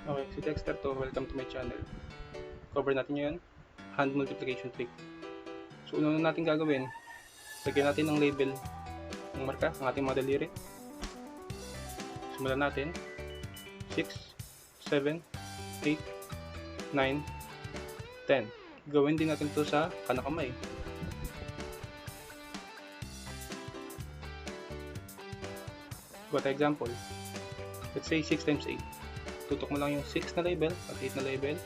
Okay, si Dexter to. Welcome to my channel. Cover natin ngayon, hand multiplication trick. So, una natin gagawin, lagyan natin ng label ng marka ng ating mga daliri. Simulan natin. 6, 7, 8, 9, 10. Gawin din natin to sa kanang kamay. Got example. Let's say 6 times 8. Tutok mo lang yung 6 na label at 8 na label.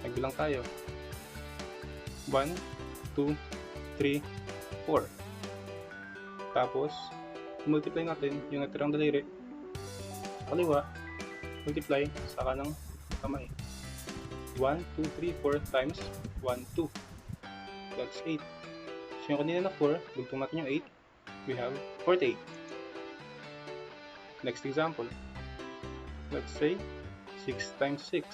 Nagbilang tayo. 1, 2, 3, 4. Tapos, multiply natin yung natirang daliri sa kaliwa, multiply sa kanang kamay. 1, 2, 3, 4 times 1, 2. That's 8. So yung kanina na 4, dugtong natin yung 8. We have 48. Next example. Let's say 6 times 6.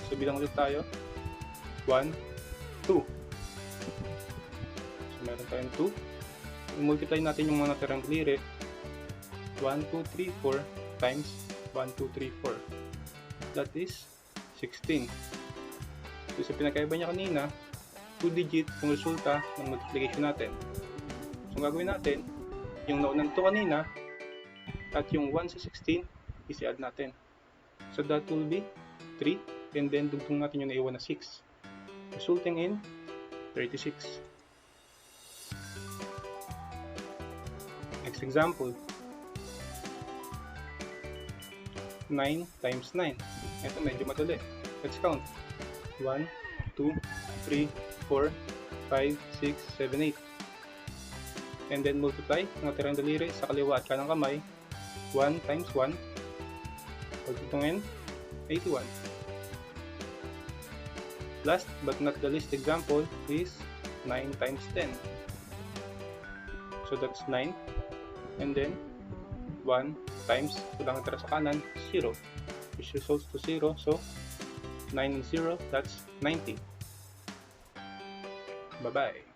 So bilang ulit tayo. 1, 2. So meron tayong 2. I-multiply natin yung mga natirang daliri. 1, 2, 3, 4 times 1, 2, 3, 4. That is 16. So sa pinakaiba niya kanina, 2 digit yung resulta ng multiplication natin. So ang gagawin natin, yung naunang 2 kanina at yung 1 sa 16, isi-add natin. So that will be 3, and then dugtong natin yung naiwan na 6, resulting in 36. Next example. 9 times 9. Ito medyo madali. Let's count. 1, 2, 3, 4, 5, 6, 7, 8. And then multiply ang natirang daliri sa kaliwa at kanang kamay. 1 times 1. Pagtutungin, 81. Last but not the least example is 9 times 10. So that's 9. And then 1 times, kulang natira sa kanan, 0. Which results to 0. So 9 and 0, that's 90. Bye-bye.